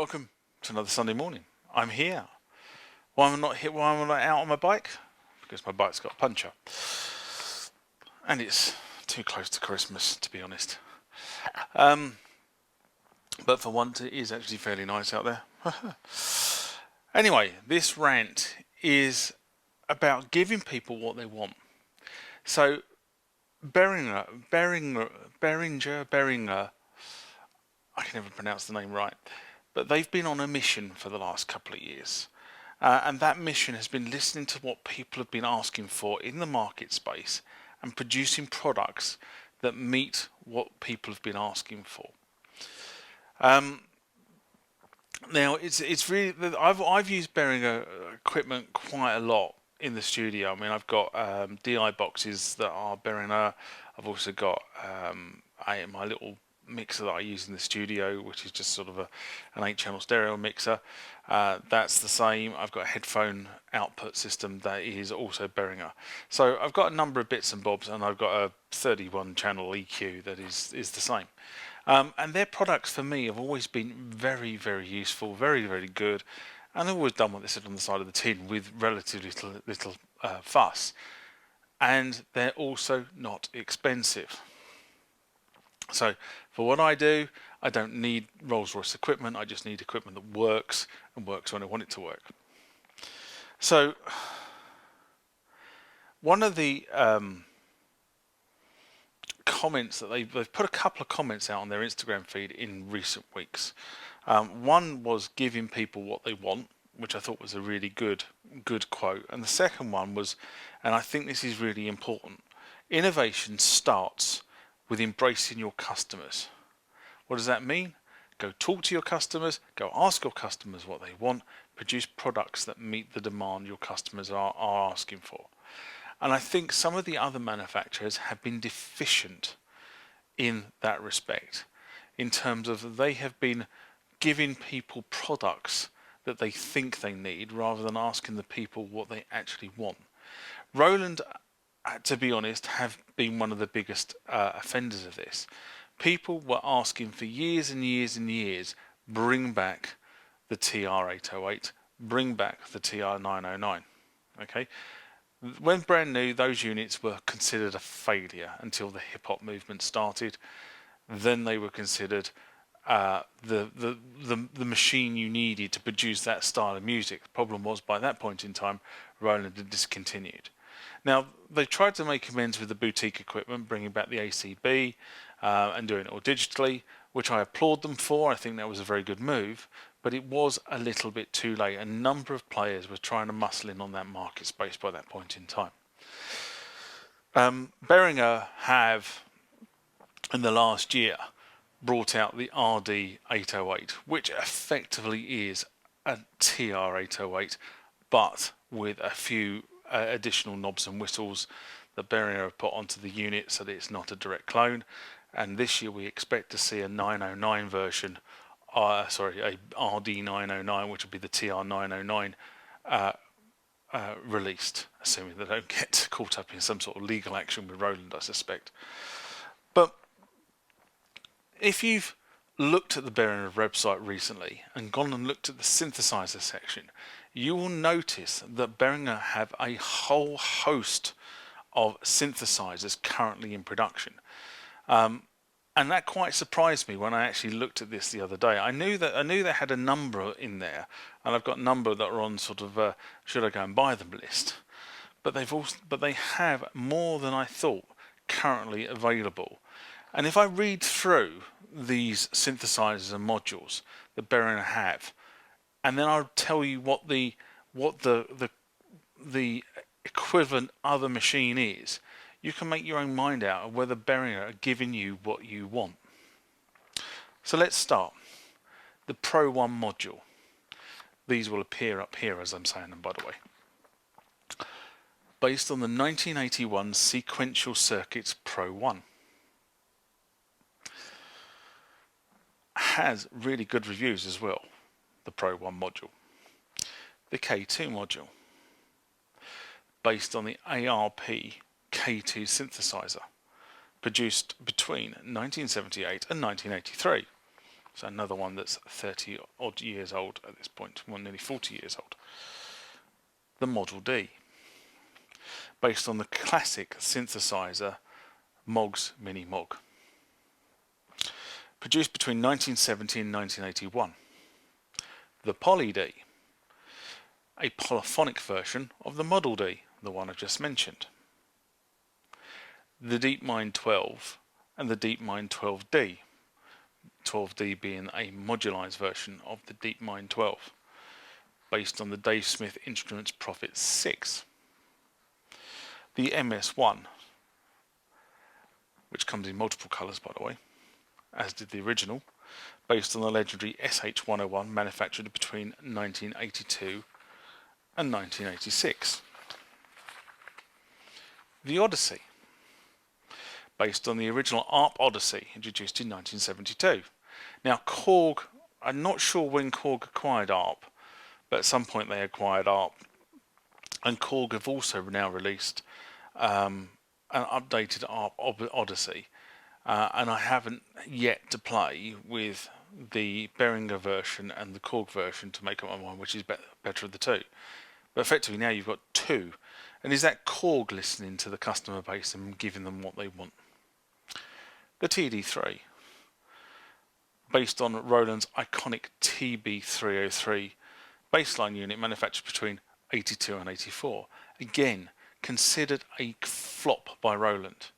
welcome to another Sunday morning. I'm here. Why am I not here? Why am I not out on my bike? Because my bike's got a puncture. And it's too close to Christmas, to be honest. But for once, it is actually fairly nice out there. Anyway, this rant is about giving people what they want. So, Behringer, I can never pronounce the name right, but they've been on a mission for the last couple of years. And that mission has been listening to what people have been asking for in the market space and producing products that meet what people have been asking for. Now, it's really, I've used Behringer equipment quite a lot in the studio. I mean, I've got DI boxes that are Behringer. I've also got my little mixer that I use in the studio, which is just sort of an 8-channel stereo mixer. That's the same. I've got a headphone output system that is also Behringer. So I've got a number of bits and bobs, and I've got a 31-channel EQ that is the same. And their products for me have always been very, very useful, very, very good, and I've always done what they said on the side of the tin with relatively little fuss. And they're also not expensive. So for what I do, I don't need Rolls-Royce equipment. I just need equipment that works and works when I want it to work. So one of the comments that they've put a couple of comments out on their Instagram feed in recent weeks. One was giving people what they want, which I thought was a really good quote. And the second one was, and I think this is really important, innovation starts with embracing your customers. What does that mean? Go talk to your customers, go ask your customers what they want, produce products that meet the demand your customers are asking for. And I think some of the other manufacturers have been deficient in that respect, in terms of they have been giving people products that they think they need rather than asking the people what they actually want. Roland, to be honest, have been one of the biggest offenders of this. People were asking for years and years and years, bring back the TR-808, bring back the TR-909. Okay, when brand new, those units were considered a failure until the hip-hop movement started. Then they were considered the machine you needed to produce that style of music. The problem was, by that point in time, Roland had discontinued. Now, they tried to make amends with the boutique equipment, bringing back the ACB and doing it all digitally, which I applaud them for. I think that was a very good move, but it was a little bit too late. A number of players were trying to muscle in on that market space by that point in time. Behringer have, in the last year, brought out the RD808, which effectively is a TR-808, but with a few additional knobs and whistles that Behringer have put onto the unit so that it's not a direct clone. And this year we expect to see a 909 version, a RD909, which will be the TR909 released, assuming they don't get caught up in some sort of legal action with Roland, I suspect. But if you've looked at the Behringer website recently and gone and looked at the synthesizer section, you will notice that Behringer have a whole host of synthesizers currently in production. And that quite surprised me when I actually looked at this the other day. I knew they had a number in there, and I've got a number that are on sort of should I go and buy them list. But they have more than I thought currently available. And if I read through these synthesizers and modules that Behringer have, and then I'll tell you what the equivalent other machine is, you can make your own mind out of whether Behringer are giving you what you want. So let's start. The Pro 1 module. These will appear up here as I'm saying them, by the way. Based on the 1981 Sequential Circuits Pro 1. Has really good reviews as well, the Pro 1 module. The K2 module. Based on the ARP K2 synthesizer, produced between 1978 and 1983. So another one that's 30 odd years old at this point, well, nearly 40 years old. The Model D, based on the classic synthesizer Moog's Mini Moog. Produced between 1970 and 1981. The Poly D, a polyphonic version of the Model D, the one I just mentioned. The DeepMind 12 and the DeepMind 12D, 12D being a modularized version of the DeepMind 12, based on the Dave Smith Instruments Prophet 6. The MS1, which comes in multiple colours by the way, as did the original, based on the legendary SH101 manufactured between 1982 and 1986. The Odyssey, based on the original ARP Odyssey, introduced in 1972. Now Korg, I'm not sure when Korg acquired ARP, but at some point they acquired ARP, and Korg have also now released an updated ARP Odyssey, and I haven't yet to play with the Behringer version and the Korg version to make up my mind which is better of the two. But effectively now you've got two, and is that Korg listening to the customer base and giving them what they want? The TD3, based on Roland's iconic TB303 baseline unit manufactured between 82 and 84. Again, considered a flop by Roland,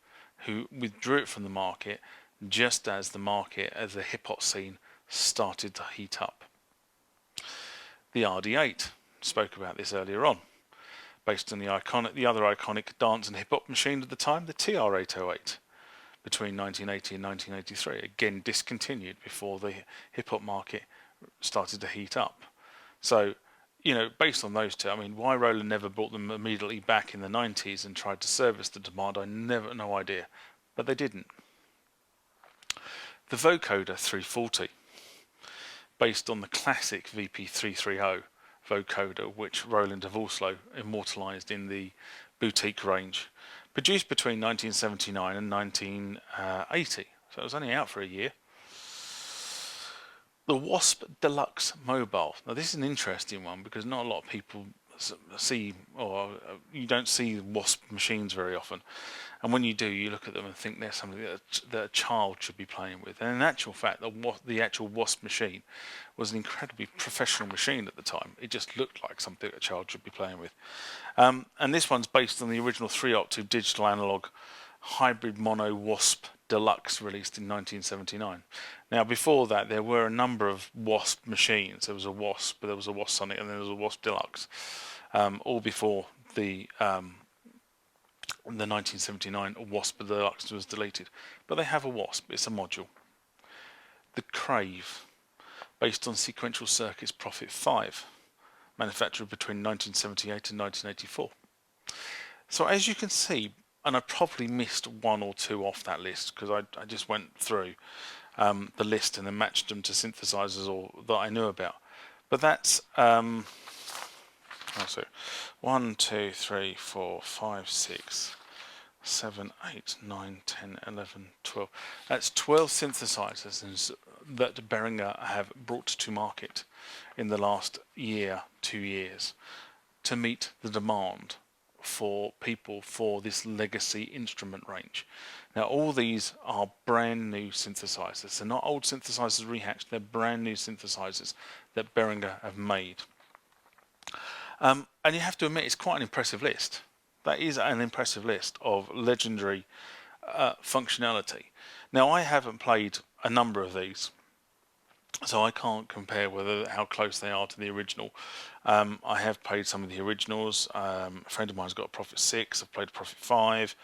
who withdrew it from the market just as the hip-hop scene started to heat up. The RD8, spoke about this earlier on, based on the other iconic dance and hip-hop machine at the time, the TR-808, between 1980 and 1983, again discontinued before the hip-hop market started to heat up. So, you know, based on those two, I mean, why Roland never brought them immediately back in the 90s and tried to service the demand, no idea, but they didn't. The Vocoder 340, based on the classic VP330 vocoder, which Roland have also immortalised in the boutique range, produced between 1979 and 1980, so it was only out for a year. The Wasp Deluxe Mobile. Now this is an interesting one because not a lot of people see, or you don't see Wasp machines very often, and when you do, you look at them and think they're something that a child should be playing with. And in actual fact, the actual Wasp machine was an incredibly professional machine at the time. It just looked like something a child should be playing with. And this one's based on the original 3-octave digital analog hybrid mono Wasp Deluxe, released in 1979. Now before that there were a number of Wasp machines. There was a Wasp, but there was a Wasp Sonic, and there was a Wasp Deluxe, all before the 1979 Wasp Deluxe was deleted. But they have a Wasp, it's a module. The Crave, based on Sequential Circuits Prophet 5, manufactured between 1978 and 1984. So as you can see, and I probably missed one or two off that list because I just went through the list and then matched them to synthesizers or that I knew about. But that's so 1, 2, 3, 4, 5, 6, 7, 8, 9, 10, 11, 12. That's 12 synthesizers that Behringer have brought to market in the last year, 2 years, to meet the demand for people for this legacy instrument range. Now all these are brand new synthesizers. They're not old synthesizers rehashed, they're brand new synthesizers that Behringer have made. And you have to admit it's quite an impressive list. That is an impressive list of legendary functionality. Now I haven't played a number of these, so I can't compare how close they are to the original. I have played some of the originals. A friend of mine's got a Prophet 6. I've played a Prophet 5.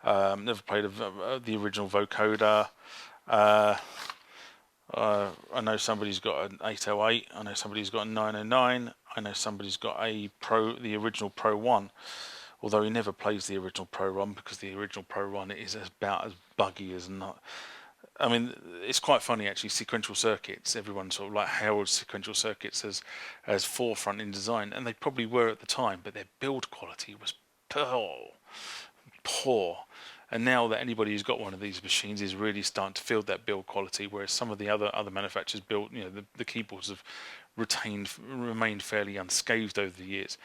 Never played the original vocoder. I know somebody's got an 808. I know somebody's got a 909. I know somebody's got the original Pro 1. Although he never plays the original Pro 1 because the original Pro 1 is about as buggy as not. I mean, it's quite funny actually. Sequential circuits, everyone sort of like heralds sequential circuits as forefront in design, and they probably were at the time, but their build quality was poor. And now that anybody who's got one of these machines is really starting to feel that build quality, whereas some of the other manufacturers built, the keyboards have remained fairly unscathed over the years.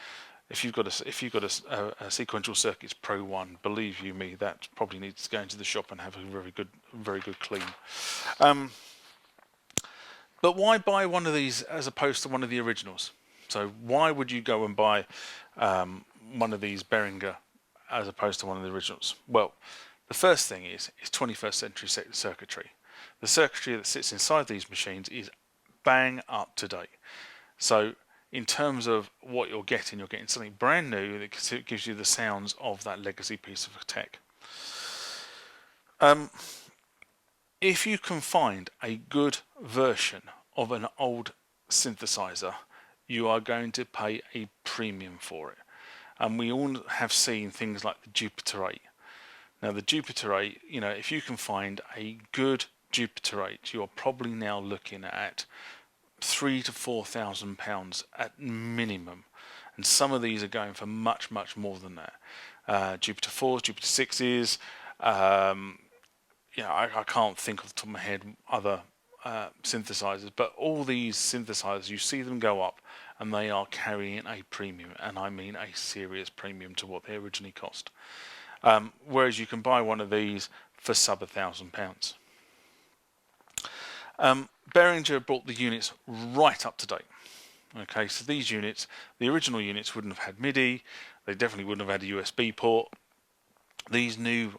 If you've got a Sequential Circuits Pro 1, believe you me, that probably needs to go into the shop and have a very good clean. But why buy one of these as opposed to one of the originals? So why would you go and buy one of these Behringer as opposed to one of the originals? Well, the first thing is 21st century circuitry. The circuitry that sits inside these machines is bang up to date. So in terms of what you're getting something brand new that gives you the sounds of that legacy piece of tech. If you can find a good version of an old synthesizer, you are going to pay a premium for it. And we all have seen things like the Jupiter 8. Now the Jupiter 8, if you can find a good Jupiter 8, you're probably now looking at £3,000 to £4,000 at minimum, and some of these are going for much more than that. Jupiter 4s, Jupiter 6s. I can't think off the top of my head other synthesizers, but all these synthesizers, you see them go up, and they are carrying a premium, and I mean a serious premium to what they originally cost. Whereas you can buy one of these for sub £1,000. Behringer brought the units right up to date. Okay, so these units, the original units wouldn't have had MIDI, they definitely wouldn't have had a USB port. These new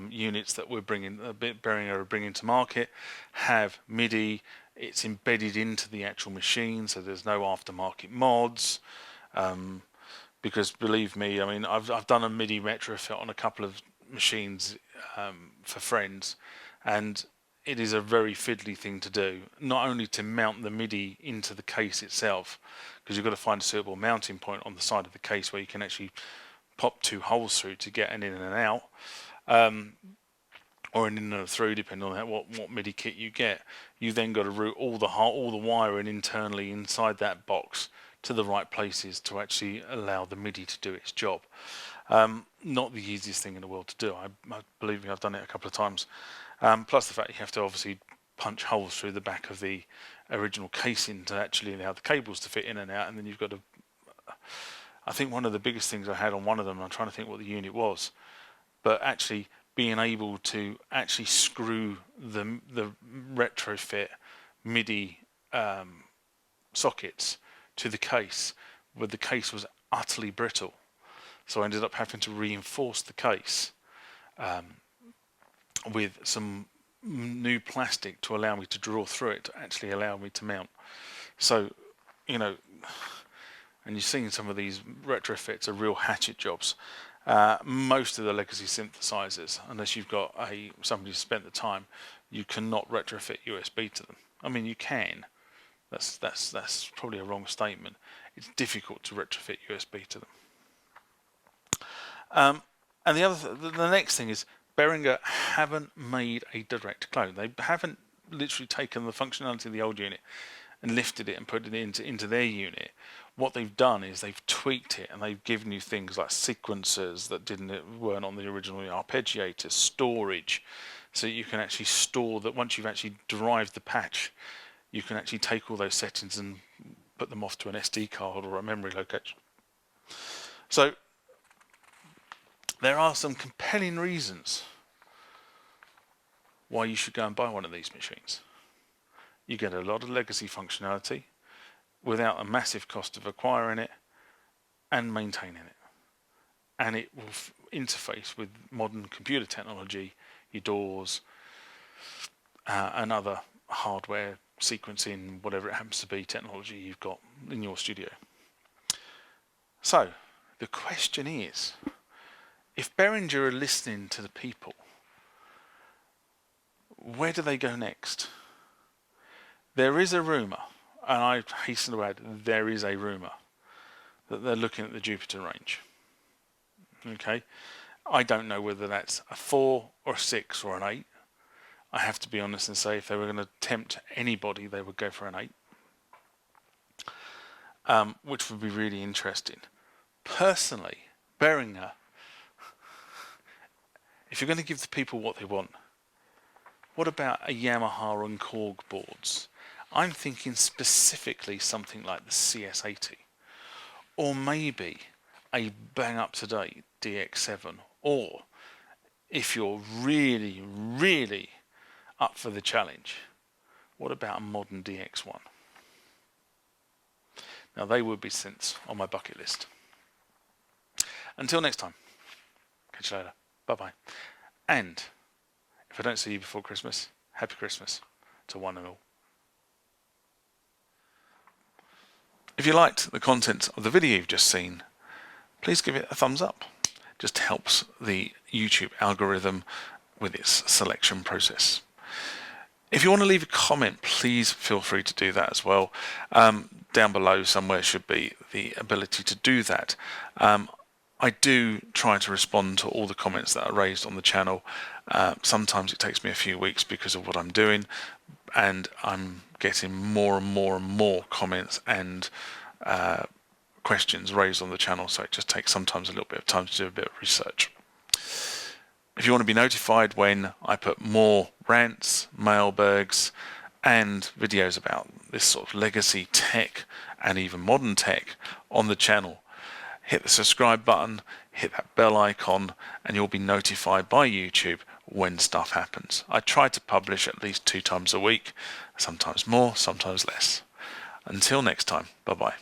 units that Behringer are bringing to market have MIDI. It's embedded into the actual machine, so there's no aftermarket mods. Because believe me, I mean, I've done a MIDI retrofit on a couple of machines for friends, and it is a very fiddly thing to do. Not only to mount the MIDI into the case itself, because you've got to find a suitable mounting point on the side of the case where you can actually pop 2 holes through to get an in and an out, or an in and a through, depending on what MIDI kit you get. You then got to route all the wiring internally inside that box to the right places to actually allow the MIDI to do its job. Not the easiest thing in the world to do. I believe me, I've done it a couple of times. Plus the fact you have to obviously punch holes through the back of the original casing to actually allow the cables to fit in and out, and then you've got to. I think one of the biggest things I had on one of them, I'm trying to think what the unit was, but actually being able to actually screw the retrofit MIDI sockets to the case, where the case was utterly brittle. So I ended up having to reinforce the case with some new plastic to allow me to draw through it, to actually allow me to mount. So, and you've seen some of these retrofits are real hatchet jobs. Most of the legacy synthesizers, unless you've got somebody who's spent the time, you cannot retrofit USB to them. I mean, you can. That's probably a wrong statement. It's difficult to retrofit USB to them. And the next thing is Behringer haven't made a direct clone. They haven't literally taken the functionality of the old unit and lifted it and put it into their unit. What they've done is they've tweaked it, and they've given you things like sequencers that weren't on the original, arpeggiators, storage, so you can actually store that. Once you've actually derived the patch, you can actually take all those settings and put them off to an SD card or a memory location. So there are some compelling reasons why you should go and buy one of these machines. You get a lot of legacy functionality without a massive cost of acquiring it and maintaining it. And it will interface with modern computer technology, your DAWs, and other hardware sequencing, whatever it happens to be, technology you've got in your studio. So the question is, if Behringer are listening to the people, where do they go next? There is a rumour, and I hasten to add, there is a rumour that they're looking at the Jupiter range. Okay, I don't know whether that's a 4 or a 6 or an 8. I have to be honest and say, if they were going to tempt anybody, they would go for an 8, which would be really interesting. Personally, Behringer if you're going to give the people what they want, what about a Yamaha and Korg boards? I'm thinking specifically something like the CS80, or maybe a bang up to date DX7, or if you're really, really up for the challenge, what about a modern DX1? Now they would be synths on my bucket list. Until next time, catch you later. Bye bye. And if I don't see you before Christmas, Happy Christmas to one and all. If you liked the content of the video you've just seen, please give it a thumbs up. It just helps the YouTube algorithm with its selection process. If you want to leave a comment, please feel free to do that as well. Down below somewhere should be the ability to do that. I do try to respond to all the comments that are raised on the channel. Sometimes it takes me a few weeks because of what I'm doing, and I'm getting more and more and more comments and questions raised on the channel, so it just takes sometimes a little bit of time to do a bit of research. If you want to be notified when I put more rants, mailbergs and videos about this sort of legacy tech and even modern tech on the channel, hit the subscribe button, hit that bell icon, and you'll be notified by YouTube when stuff happens. I try to publish at least 2 times a week, sometimes more, sometimes less. Until next time, bye bye.